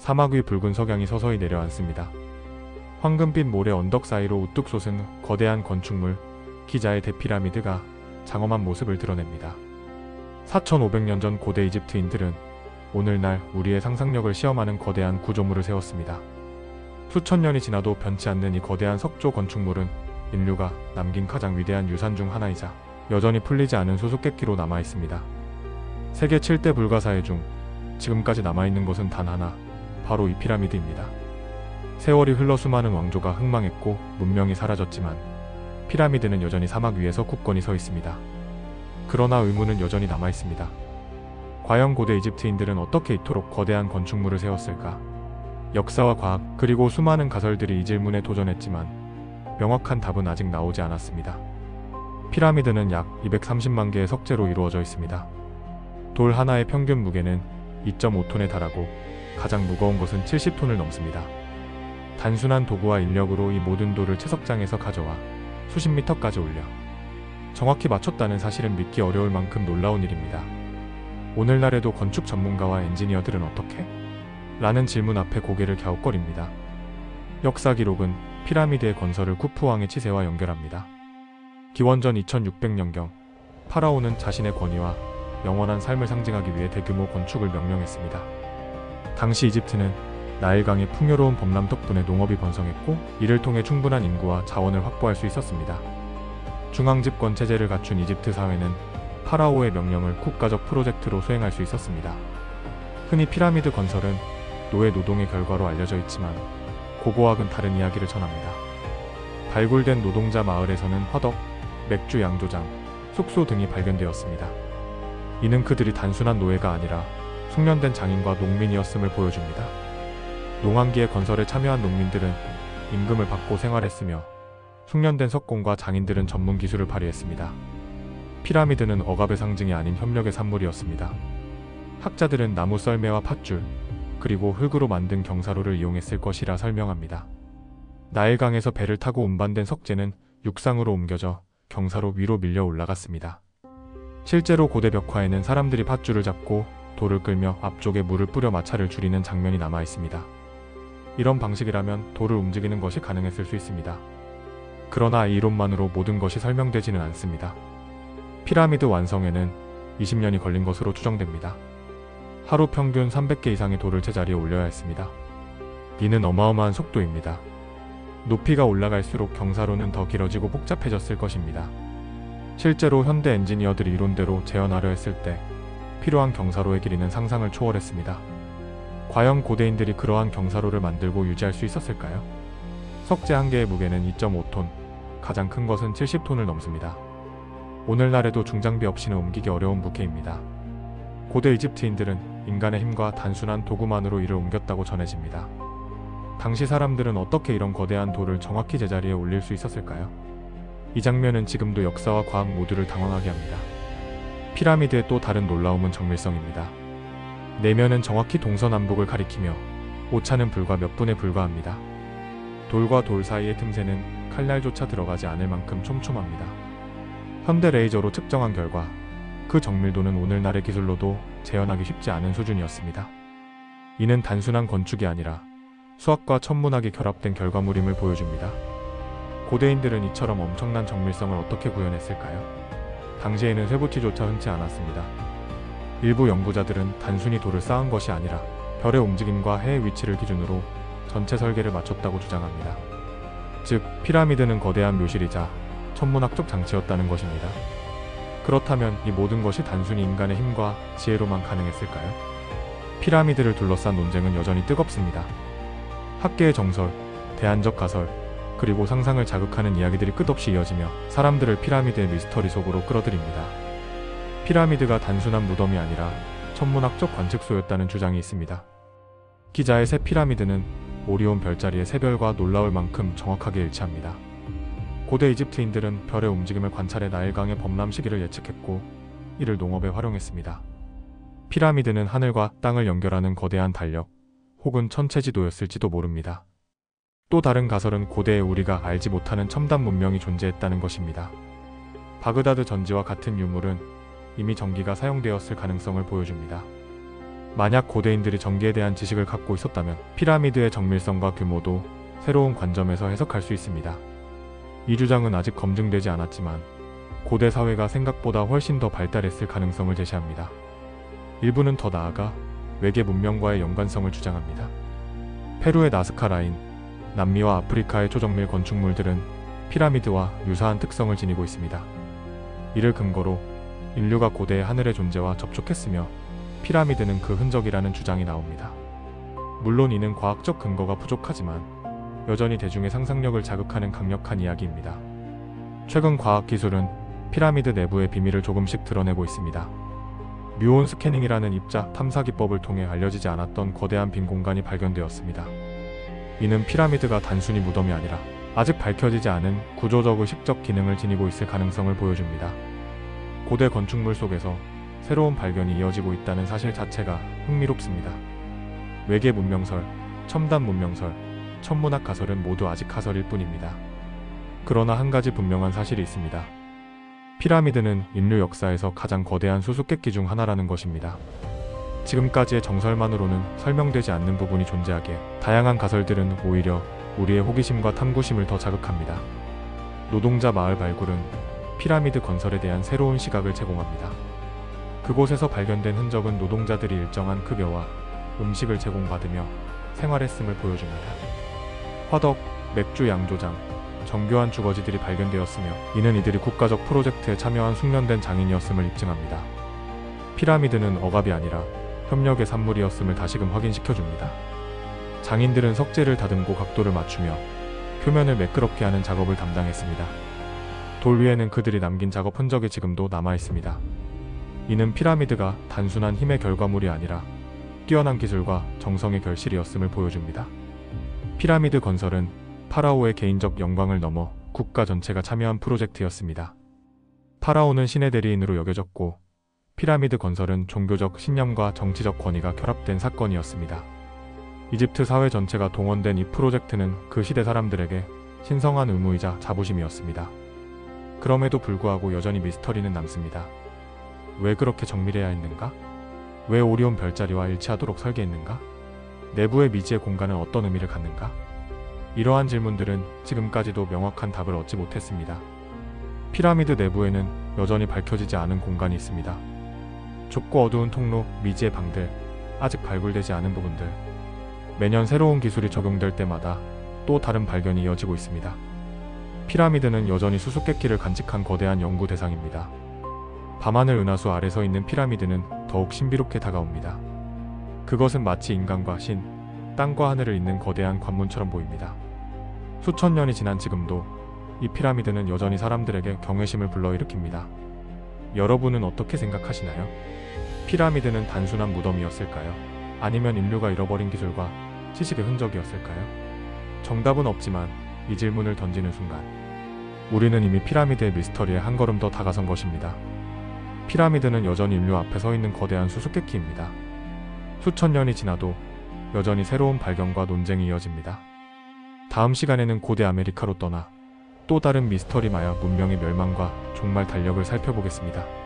사막 위 붉은 석양이 서서히 내려앉습니다. 황금빛 모래 언덕 사이로 우뚝 솟은 거대한 건축물, 기자의 대피라미드가 장엄한 모습을 드러냅니다. 4500년 전 고대 이집트인들은 오늘날 우리의 상상력을 시험하는 거대한 구조물을 세웠습니다. 수천 년이 지나도 변치 않는 이 거대한 석조 건축물은 인류가 남긴 가장 위대한 유산 중 하나이자 여전히 풀리지 않은 수수께끼로 남아있습니다. 세계 7대 불가사의 중 지금까지 남아있는 것은 단 하나, 바로 이 피라미드입니다. 세월이 흘러 수많은 왕조가 흥망했고 문명이 사라졌지만 피라미드는 여전히 사막 위에서 굳건히 서 있습니다. 그러나 의문은 여전히 남아있습니다. 과연 고대 이집트인들은 어떻게 이토록 거대한 건축물을 세웠을까? 역사와 과학 그리고 수많은 가설들이 이 질문에 도전했지만 명확한 답은 아직 나오지 않았습니다. 피라미드는 약 230만 개의 석재로 이루어져 있습니다. 돌 하나의 평균 무게는 2.5톤에 달하고 가장 무거운 것은 70톤을 넘습니다. 단순한 도구와 인력으로 이 모든 돌을 채석장에서 가져와 수십 미터까지 올려 정확히 맞췄다는 사실은 믿기 어려울 만큼 놀라운 일입니다. 오늘날에도 건축 전문가와 엔지니어들은 어떻게? 라는 질문 앞에 고개를 갸웃거립니다. 역사 기록은 피라미드의 건설을 쿠프왕의 치세와 연결합니다. 기원전 2600년경 파라오는 자신의 권위와 영원한 삶을 상징하기 위해 대규모 건축을 명령했습니다. 당시 이집트는 나일강의 풍요로운 범람 덕분에 농업이 번성했고 이를 통해 충분한 인구와 자원을 확보할 수 있었습니다. 중앙집권 체제를 갖춘 이집트 사회는 파라오의 명령을 국가적 프로젝트로 수행할 수 있었습니다. 흔히 피라미드 건설은 노예 노동의 결과로 알려져 있지만 고고학은 다른 이야기를 전합니다. 발굴된 노동자 마을에서는 화덕, 맥주 양조장, 숙소 등이 발견되었습니다. 이는 그들이 단순한 노예가 아니라 숙련된 장인과 농민이었음을 보여줍니다. 농한기의 건설에 참여한 농민들은 임금을 받고 생활했으며 숙련된 석공과 장인들은 전문 기술을 발휘했습니다. 피라미드는 억압의 상징이 아닌 협력의 산물이었습니다. 학자들은 나무 썰매와 팥줄, 그리고 흙으로 만든 경사로를 이용했을 것이라 설명합니다. 나일강에서 배를 타고 운반된 석재는 육상으로 옮겨져 경사로 위로 밀려 올라갔습니다. 실제로 고대 벽화에는 사람들이 팥줄을 잡고 돌을 끌며 앞쪽에 물을 뿌려 마찰을 줄이는 장면이 남아 있습니다. 이런 방식이라면 돌을 움직이는 것이 가능했을 수 있습니다. 그러나 이 이론만으로 모든 것이 설명되지는 않습니다. 피라미드 완성에는 20년이 걸린 것으로 추정됩니다. 하루 평균 300개 이상의 돌을 제자리에 올려야 했습니다. 이는 어마어마한 속도입니다. 높이가 올라갈수록 경사로는 더 길어지고 복잡해졌을 것입니다. 실제로 현대 엔지니어들이 이론대로 재현하려 했을 때 필요한 경사로의 길이는 상상을 초월했습니다. 과연 고대인들이 그러한 경사로를 만들고 유지할 수 있었을까요? 석재 한 개의 무게는 2.5톤, 가장 큰 것은 70톤을 넘습니다. 오늘날에도 중장비 없이는 옮기기 어려운 무게입니다. 고대 이집트인들은 인간의 힘과 단순한 도구만으로 이를 옮겼다고 전해집니다. 당시 사람들은 어떻게 이런 거대한 돌을 정확히 제자리에 올릴 수 있었을까요? 이 장면은 지금도 역사와 과학 모두를 당황하게 합니다. 피라미드의 또 다른 놀라움은 정밀성입니다. 내면은 정확히 동서남북을 가리키며 오차는 불과 몇 분에 불과합니다. 돌과 돌 사이의 틈새는 칼날조차 들어가지 않을 만큼 촘촘합니다. 현대 레이저로 측정한 결과 그 정밀도는 오늘날의 기술로도 재현하기 쉽지 않은 수준이었습니다. 이는 단순한 건축이 아니라 수학과 천문학이 결합된 결과물임을 보여줍니다. 고대인들은 이처럼 엄청난 정밀성을 어떻게 구현했을까요? 당시에는 쇠붙이조차 흔치 않았습니다. 일부 연구자들은 단순히 돌을 쌓은 것이 아니라 별의 움직임과 해의 위치를 기준으로 전체 설계를 맞췄다고 주장합니다. 즉, 피라미드는 거대한 묘실이자 천문학적 장치였다는 것입니다. 그렇다면 이 모든 것이 단순히 인간의 힘과 지혜로만 가능했을까요? 피라미드를 둘러싼 논쟁은 여전히 뜨겁습니다. 학계의 정설, 대안적 가설, 그리고 상상을 자극하는 이야기들이 끝없이 이어지며 사람들을 피라미드의 미스터리 속으로 끌어들입니다. 피라미드가 단순한 무덤이 아니라 천문학적 관측소였다는 주장이 있습니다. 기자의 새 피라미드는 오리온 별자리의 새 별과 놀라울 만큼 정확하게 일치합니다. 고대 이집트인들은 별의 움직임을 관찰해 나일강의 범람 시기를 예측했고 이를 농업에 활용했습니다. 피라미드는 하늘과 땅을 연결하는 거대한 달력 혹은 천체지도였을지도 모릅니다. 또 다른 가설은 고대에 우리가 알지 못하는 첨단 문명이 존재했다는 것입니다. 바그다드 전지와 같은 유물은 이미 전기가 사용되었을 가능성을 보여줍니다. 만약 고대인들이 전기에 대한 지식을 갖고 있었다면 피라미드의 정밀성과 규모도 새로운 관점에서 해석할 수 있습니다. 이 주장은 아직 검증되지 않았지만 고대 사회가 생각보다 훨씬 더 발달했을 가능성을 제시합니다. 일부는 더 나아가 외계 문명과의 연관성을 주장합니다. 페루의 나스카 라인, 남미와 아프리카의 초정밀 건축물들은 피라미드와 유사한 특성을 지니고 있습니다. 이를 근거로 인류가 고대의 하늘의 존재와 접촉했으며 피라미드는 그 흔적이라는 주장이 나옵니다. 물론 이는 과학적 근거가 부족하지만 여전히 대중의 상상력을 자극하는 강력한 이야기입니다. 최근 과학기술은 피라미드 내부의 비밀을 조금씩 드러내고 있습니다. 뮤온 스캐닝이라는 입자 탐사 기법을 통해 알려지지 않았던 거대한 빈 공간이 발견되었습니다. 이는 피라미드가 단순히 무덤이 아니라 아직 밝혀지지 않은 구조적 의식적 기능을 지니고 있을 가능성을 보여줍니다. 고대 건축물 속에서 새로운 발견이 이어지고 있다는 사실 자체가 흥미롭습니다. 외계 문명설, 첨단 문명설, 천문학 가설은 모두 아직 가설일 뿐입니다. 그러나 한 가지 분명한 사실이 있습니다. 피라미드는 인류 역사에서 가장 거대한 수수께끼 중 하나라는 것입니다. 지금까지의 정설만으로는 설명되지 않는 부분이 존재하기에 다양한 가설들은 오히려 우리의 호기심과 탐구심을 더 자극합니다. 노동자 마을 발굴은 피라미드 건설에 대한 새로운 시각을 제공합니다. 그곳에서 발견된 흔적은 노동자들이 일정한 급여와 음식을 제공받으며 생활했음을 보여줍니다. 화덕, 맥주 양조장, 정교한 주거지들이 발견되었으며 이는 이들이 국가적 프로젝트에 참여한 숙련된 장인이었음을 입증합니다. 피라미드는 억압이 아니라 협력의 산물이었음을 다시금 확인시켜줍니다. 장인들은 석재를 다듬고 각도를 맞추며 표면을 매끄럽게 하는 작업을 담당했습니다. 돌 위에는 그들이 남긴 작업 흔적이 지금도 남아있습니다. 이는 피라미드가 단순한 힘의 결과물이 아니라 뛰어난 기술과 정성의 결실이었음을 보여줍니다. 피라미드 건설은 파라오의 개인적 영광을 넘어 국가 전체가 참여한 프로젝트였습니다. 파라오는 신의 대리인으로 여겨졌고 피라미드 건설은 종교적 신념과 정치적 권위가 결합된 사건이었습니다. 이집트 사회 전체가 동원된 이 프로젝트는 그 시대 사람들에게 신성한 의무이자 자부심이었습니다. 그럼에도 불구하고 여전히 미스터리는 남습니다. 왜 그렇게 정밀해야 했는가? 왜 오리온 별자리와 일치하도록 설계했는가? 내부의 미지의 공간은 어떤 의미를 갖는가? 이러한 질문들은 지금까지도 명확한 답을 얻지 못했습니다. 피라미드 내부에는 여전히 밝혀지지 않은 공간이 있습니다. 좁고 어두운 통로, 미지의 방들, 아직 발굴되지 않은 부분들. 매년 새로운 기술이 적용될 때마다 또 다른 발견이 이어지고 있습니다. 피라미드는 여전히 수수께끼를 간직한 거대한 연구 대상입니다. 밤하늘 은하수 아래 서 있는 피라미드는 더욱 신비롭게 다가옵니다. 그것은 마치 인간과 신, 땅과 하늘을 잇는 거대한 관문처럼 보입니다. 수천 년이 지난 지금도 이 피라미드는 여전히 사람들에게 경외심을 불러일으킵니다. 여러분은 어떻게 생각하시나요? 피라미드는 단순한 무덤이었을까요? 아니면 인류가 잃어버린 기술과 지식의 흔적이었을까요? 정답은 없지만 이 질문을 던지는 순간 우리는 이미 피라미드의 미스터리에 한 걸음 더 다가선 것입니다. 피라미드는 여전히 인류 앞에 서 있는 거대한 수수께끼입니다. 수천 년이 지나도 여전히 새로운 발견과 논쟁이 이어집니다. 다음 시간에는 고대 아메리카로 떠나 또 다른 미스터리 마야 문명의 멸망과 종말 달력을 살펴보겠습니다.